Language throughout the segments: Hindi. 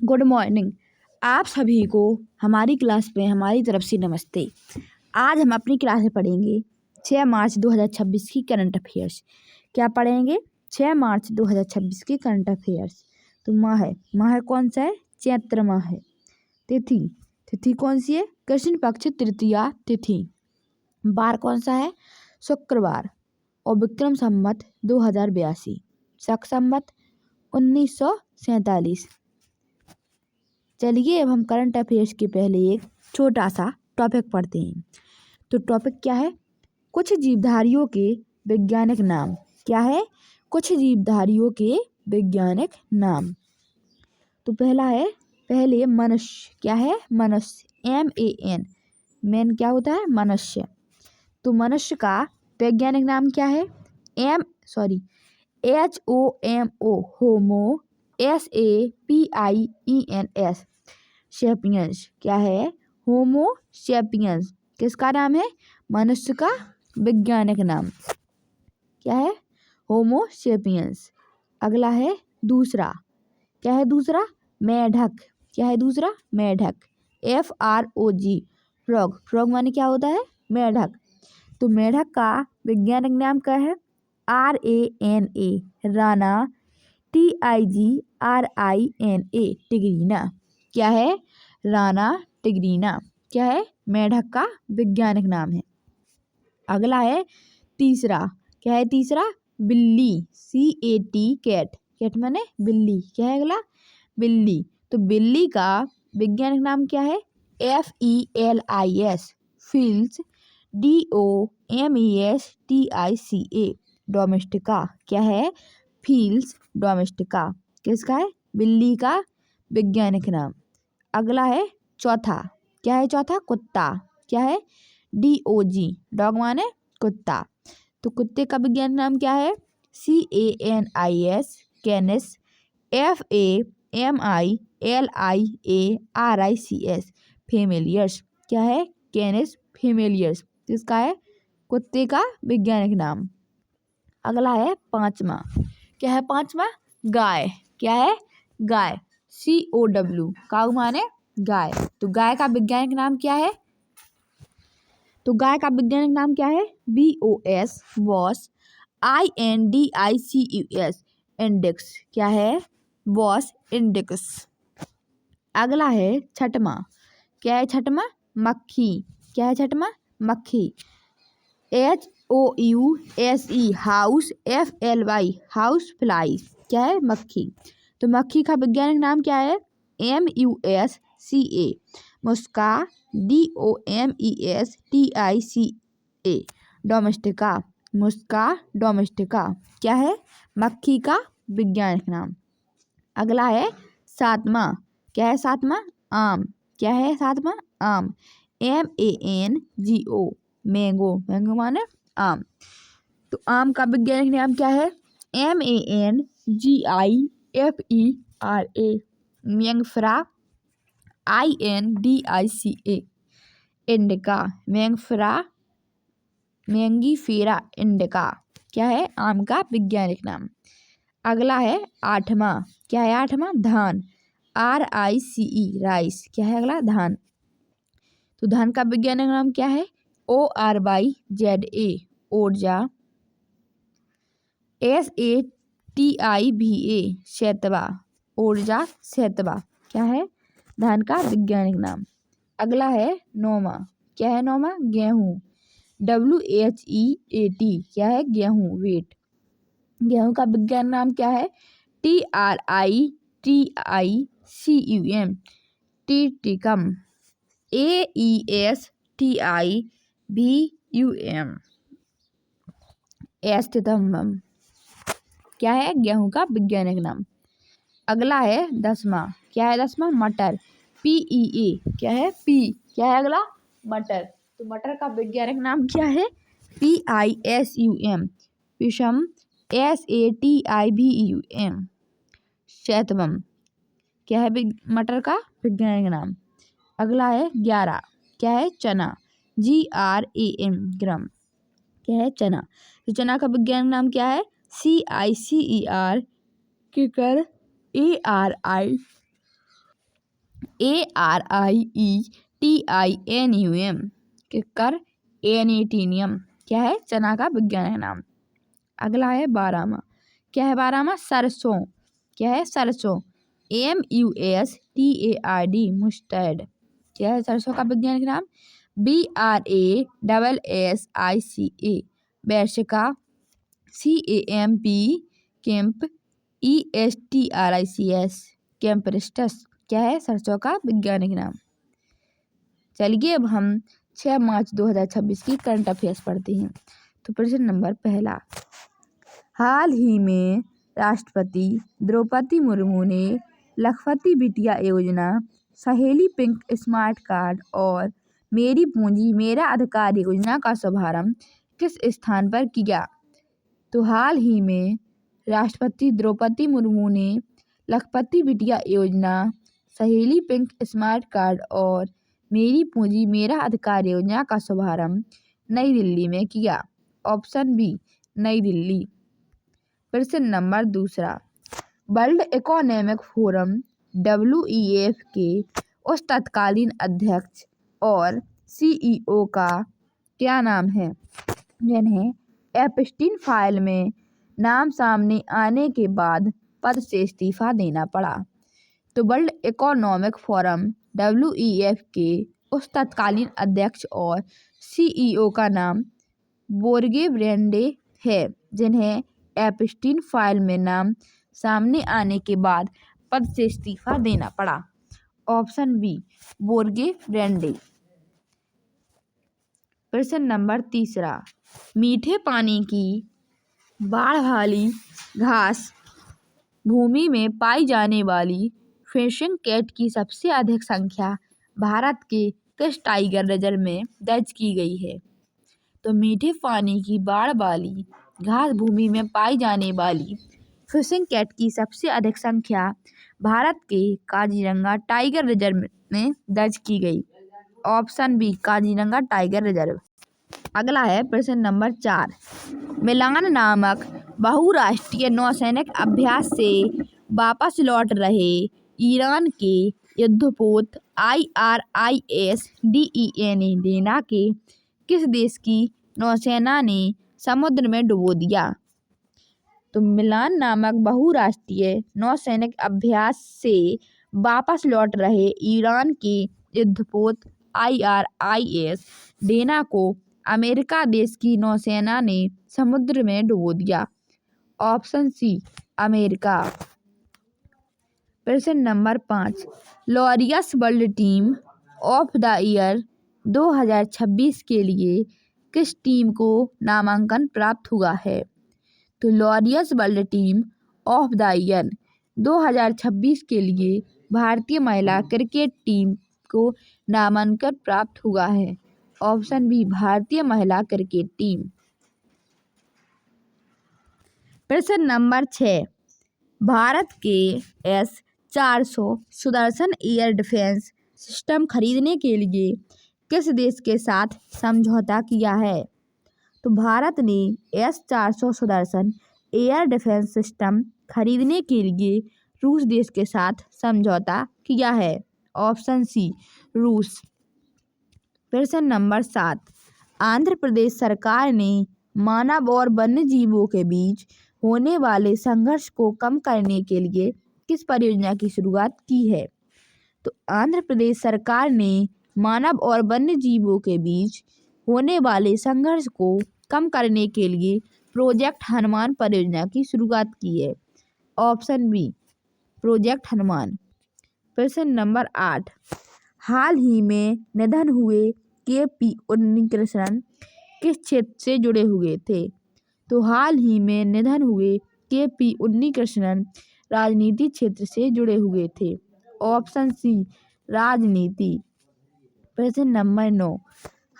Good morning. आप सभी को हमारी क्लास में हमारी तरफ से नमस्ते। आज हम अपनी क्लास में पढ़ेंगे 6 मार्च 2026 की करंट अफेयर्स। क्या पढ़ेंगे? 6 मार्च 2026 की करंट अफेयर्स। तो माह कौन सा है? चैत्र माह है। तिथि कौन सी है? कृष्ण पक्ष तृतीया तिथि। वार कौन सा है? शुक्रवार। और विक्रम संवत 2082, शक संवत 1947। चलिए अब हम करंट अफेयर्स के पहले एक छोटा सा टॉपिक पढ़ते हैं। तो टॉपिक क्या है? कुछ जीवधारियों के वैज्ञानिक नाम। क्या है? कुछ जीवधारियों के वैज्ञानिक नाम। तो पहले मनुष्य। क्या है? मनुष्य। MAN। मैन क्या होता है? मनुष्य। तो मनुष्य का वैज्ञानिक नाम क्या है? HOMO होमो। SAPIENS sapiens. क्या है? होमो सेपियंस किसका नाम है? मनुष्य का वैज्ञानिक नाम क्या है? होमो सेपियंस। अगला है दूसरा। क्या है दूसरा? मेढक। क्या है दूसरा? मेढक। FROG frog. फ्रॉग माने क्या होता है? मेढक। तो मेढक का वैज्ञानिक नाम क्या है? RANA राना। TIGRINA tigrina. क्या है? राना टिग्रीना। क्या है? मेढक का वैज्ञानिक नाम है। अगला है तीसरा। क्या है तीसरा? बिल्ली। CAT cat. कैट माने बिल्ली। क्या है अगला? बिल्ली। तो बिल्ली का वैज्ञानिक नाम क्या है? FELIS feels. DOMESTICA domestica. क्या है? Feels domestica. किसका है? बिल्ली का वैज्ञानिक नाम। अगला है चौथा। क्या है चौथा? कुत्ता। क्या है? DOG डॉग माने कुत्ता। तो कुत्ते का वैज्ञानिक नाम क्या है? CANIS कैनिस। FAMILIARICS फेमिलियर्स। क्या है? कैनिस फेमिलियर्स। किसका है? कुत्ते का वैज्ञानिक नाम। अगला है पांचवा। क्या है पांचवा? गाय। क्या है? गाय। COW काऊ माने गाय। तो गाय का वैज्ञानिक नाम क्या है? तो गाय का वैज्ञानिक नाम क्या है? BOS boss. INDICUS index. क्या है? Boss index. अगला है छठवा। क्या है छठवा? मक्खी। क्या है छठवा? मक्खी। HOUSE house. FLY house fly. क्या है? मक्खी। तो मक्खी का वैज्ञानिक नाम क्या है? MUSCA मुस्का। DOMESTICA domestica. मुस्का डोमेस्टिका। क्या है? मक्खी का वैज्ञानिक नाम। अगला है सातवां। क्या है सातवां? आम। क्या है सातवां? आम। MANGO mango. मैंगो माने आम। तो आम का वैज्ञानिक नाम क्या है? MANGIFERA मैंगफ्रा। INDICA indica. Mangifera indica. क्या है? आम का वैज्ञानिक नाम। अगला है आठवां। क्या है आठवां? धान। RICE rice. क्या है अगला? धान। तो धान का वैज्ञानिक नाम क्या है? ORYZA ऊर्जा। SATIVA शैतवा। ऊर्जा शैतवा। क्या है? धान का वैज्ञानिक नाम। अगला है नौवां। क्या है नौवां? गेहूं। WHEAT क्या है? गेहूं वेट। गेहूं का वैज्ञानिक नाम क्या है? TRITICUM Triticum. AESTIVUM एस्टितम। क्या है? गेहूं का वैज्ञानिक नाम। अगला है दसवां। क्या है दसवां? मटर। PEA क्या है? क्या है अगला? मटर। तो मटर का वैज्ञानिक नाम क्या है? PISUM पिशम। SATIVUM शैतवम। क्या है मटर का वैज्ञानिक नाम? अगला है 11। क्या है? चना। GRAM ग्राम। क्या है? चना। तो चना का वैज्ञानिक नाम क्या है? CICER किकर ARI ARIETINUM। किकर एनिटीनियम क्या है? चना का वैज्ञानिक नाम। अगला है बारहवां। क्या है बारहवां? सरसों। क्या है? सरसों। MUSTARD मुस्टर्ड। क्या है सरसों का वैज्ञानिक नाम? BRASSICA बैरसिका। CAMP camp. ESTRICS कैंपरिस्टस क्या है सरसों का वैज्ञानिक नाम। चलिए अब हम 6 मार्च 2026 की करंट अफेयर्स पढ़ते हैं। तो प्रश्न नंबर पहला, हाल ही में राष्ट्रपति द्रौपदी मुर्मू ने लखपति बिटिया योजना, सहेली पिंक स्मार्ट कार्ड और मेरी पूंजी मेरा अधिकार योजना का शुभारंभ किस स्थान पर किया? तो हाल ही में राष्ट्रपति द्रौपदी मुर्मू ने लखपति बिटिया योजना, सहेली पिंक स्मार्ट कार्ड और मेरी पूंजी मेरा अधिकार योजना का शुभारंभ नई दिल्ली में किया। ऑप्शन बी नई दिल्ली। प्रश्न नंबर दूसरा, वर्ल्ड इकोनॉमिक फोरम WEF के उस तत्कालीन अध्यक्ष और CEO का क्या नाम है जिन्हें एप्स्टीन फाइल में नाम सामने आने के बाद पद से इस्तीफा देना पड़ा? तो वर्ल्ड इकोनॉमिक फोरम WEF के उस तत्कालीन अध्यक्ष और CEO का नाम बोर्गे ब्रेंडे है जिन्हें एप्स्टीन फाइल में नाम सामने आने के बाद पद से इस्तीफा देना पड़ा। Option B Borge Brende. प्रश्न नंबर तीसरा, मीठे पानी की बाढ़ वाली घास भूमि में पाई जाने वाली फिशिंग कैट की सबसे अधिक संख्या भारत के किस टाइगर रिजर्व में दर्ज की गई है? तो मीठे पानी की बाढ़ वाली घास भूमि में पाई जाने वाली फिशिंग कैट की सबसे अधिक संख्या भारत के काजीरंगा टाइगर रिजर्व में दर्ज की गई। Option B Kaziranga tiger reserve. अगला है प्रश्न नंबर 4, मिलान नामक बहुराष्ट्रीय नौसैनिक अभ्यास से वापस लौट रहे ईरान के युद्धपोत IRIS DENA डेना के किस देश की नौसेना ने समुद्र में डुबो दिया? तो मिलान नामक बहुराष्ट्रीय नौसैनिक अभ्यास से वापस लौट रहे ईरान के युद्धपोत IRIS डेना को अमेरिका देश की नौसेना ने समुद्र में डुबो दिया। Option C America. प्रश्न नंबर 5, Laureus world team of the year 2026 के लिए किस टीम को नामांकन प्राप्त हुआ है? तो Laureus world team of the year 2026 के लिए भारतीय महिला क्रिकेट टीम को नामांकन प्राप्त हुआ है। ऑप्शन बी भारतीय महिला क्रिकेट टीम। प्रश्न नंबर 6, भारत के S-400 Sudarshan air defence system खरीदने के लिए किस देश के साथ समझौता किया है? तो भारत ने S-400 Sudarshan air defence system खरीदने के लिए रूस देश के साथ समझौता किया है। ऑप्शन सी रूस। प्रश्न नंबर 7, आंध्र प्रदेश सरकार ने मानव और वन्य जीवों के बीच होने वाले संघर्ष को कम करने के लिए किस परियोजना की शुरुआत की है? तो आंध्र प्रदेश सरकार ने मानव और वन्य जीवों के बीच होने वाले संघर्ष को कम करने के लिए प्रोजेक्ट हनुमान परियोजना की शुरुआत की है। Option B project Hanuman. प्रश्न नंबर 8, हाल ही में निधन हुए KP उन्नीकृष्णन किस क्षेत्र से जुड़े हुए थे? तो हाल ही में निधन हुए KP उन्नीकृष्णन राजनीति क्षेत्र से जुड़े हुए थे। ऑप्शन सी राजनीति। प्रश्न नंबर 9,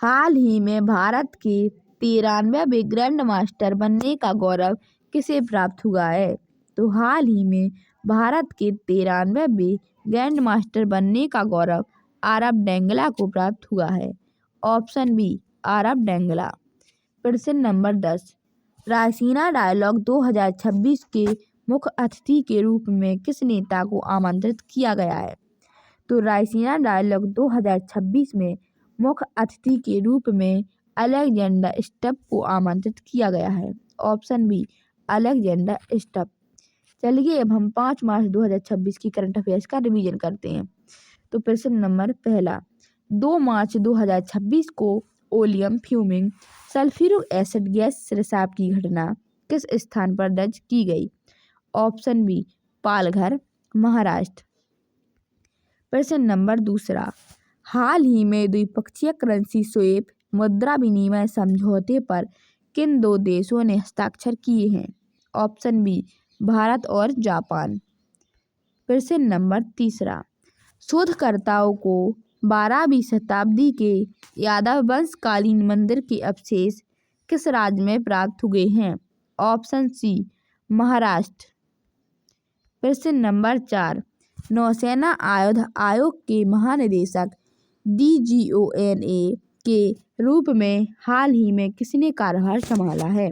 हाल ही में भारत के 93वें ग्रैंड मास्टर बनने का गौरव किसे प्राप्त हुआ है? तो हाल ही में भारत के 93वें ग्रैंड मास्टर बनने का गौरव आरव डेंगला को प्राप्त हुआ है। Option B Aarav Dengla. प्रश्न नंबर 10, रायसीना डायलॉग 2026 के मुख्य अतिथि के रूप में किस नेता को आमंत्रित किया गया है? तो रायसीना डायलॉग 2026 में मुख्य अतिथि के रूप में अलेक्जेंडर स्टब को आमंत्रित किया गया है। Option B Alexander Stubb. चलिए अब हम 5 मार्च 2026 की करंट अफेयर्स का रिवीजन करते हैं। तो प्रश्न नंबर पहला, 2 मार्च 2026 को oleum fuming sulphuric acid gas रिसाव की घटना किस स्थान पर दर्ज की गई? Option B Palghar, Maharashtra. प्रश्न नंबर दूसरा, हाल ही में द्विपक्षीय करेंसी स्वैप मुद्रा विनिमय समझौते पर किन 2 देशों ने हस्ताक्षर किए हैं? ऑप्शन बी भारत और जापान। प्रश्न नंबर तीसरा, शोधकर्ताओं को 12वीं शताब्दी के यादव वंशकालीन मंदिर के अवशेष किस राज्य में प्राप्त हुए हैं? Option C Maharashtra. प्रश्न नंबर 4, नौसेना आयुध आयोग के महानिदेशक DGONA के रूप में हाल ही में किसने कार्यभार संभाला है?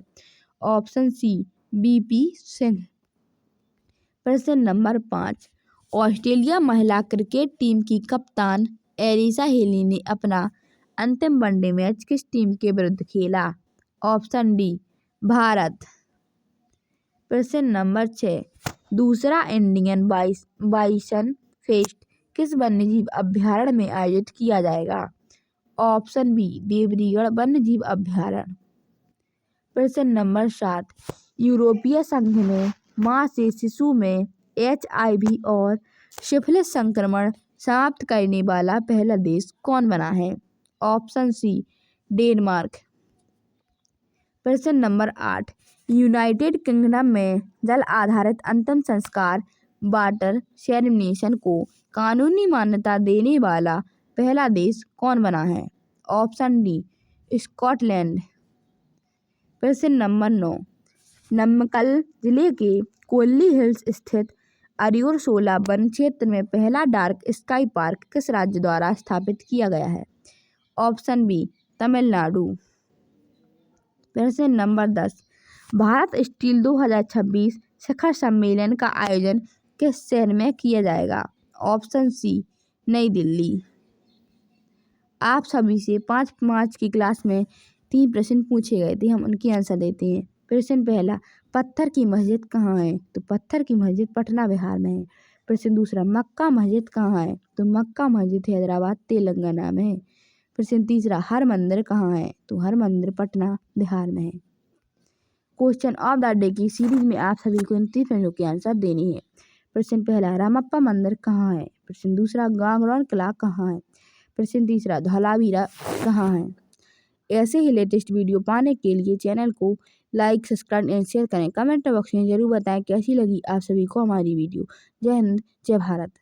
Option C BP Singh. प्रश्न नंबर 5, ऑस्ट्रेलिया महिला क्रिकेट टीम की कप्तान एलिसा हेली ने अपना अंतिम वनडे मैच किस टीम के विरुद्ध खेला? Option D Bharat. प्रश्न नंबर 6, दूसरा इंडियन बाइसन फेस्ट किस वन्यजीव अभ्यारण्य में आयोजित किया जाएगा? ऑप्शन बी देवरीगढ़ वन्यजीव अभ्यारण्य। प्रश्न नंबर 7, यूरोपीय संघ में मां से शिशु में HIV और सिफिलिस संक्रमण समाप्त करने वाला पहला देश कौन बना है? Option C Denmark. प्रश्न नंबर 8, यूनाइटेड किंगडम में जल आधारित अंतिम संस्कार वाटर सेरेमनेशन को कानूनी मान्यता देने वाला पहला देश कौन बना है? Option D Scotland. प्रश्न नंबर 9, नमक्कल जिले के कोल्ली हिल्स स्थित अरियोर-शोला वन क्षेत्र में पहला डार्क स्काई पार्क किस राज्य द्वारा स्थापित किया गया है? Option B Tamil Nadu. प्रश्न नंबर 10, भारत स्टील 2026 शिखर सम्मेलन का आयोजन किस शहर में किया जाएगा? ऑप्शन सी नई दिल्ली। आप सभी से 5 मार्च की क्लास में 3 प्रश्न पूछे गए थे, हम उनके आंसर देते हैं। प्रश्न पहला, पत्थर की मस्जिद कहाँ है? तो पत्थर की मस्जिद पटना बिहार में है। प्रश्न दूसरा, मक्का मस्जिद कहाँ है? तो मक्का मस्जिद हैदराबाद तेलंगाना में है। प्रश्न तीसरा, हर मंदिर कहाँ है? तो हर मंदिर पटना बिहार में है। क्वेश्चन ऑफ द डे की सीरीज में आप सभी को इन 3 प्रश्नों के आंसर देने हैं। प्रश्न पहला, रामप्पा मंदिर कहाँ है? प्रश्न दूसरा, गांगरोन किला कहाँ है? प्रश्न तीसरा, धौलावीरा कहाँ है? ऐसे ही लेटेस्ट वीडियो पाने के लिए चैनल को लाइक, सब्सक्राइब एंड शेयर करें। कमेंट बॉक्स में जरूर बताएं कैसी लगी आप सभी को हमारी वीडियो। जय हिंद, जय भारत।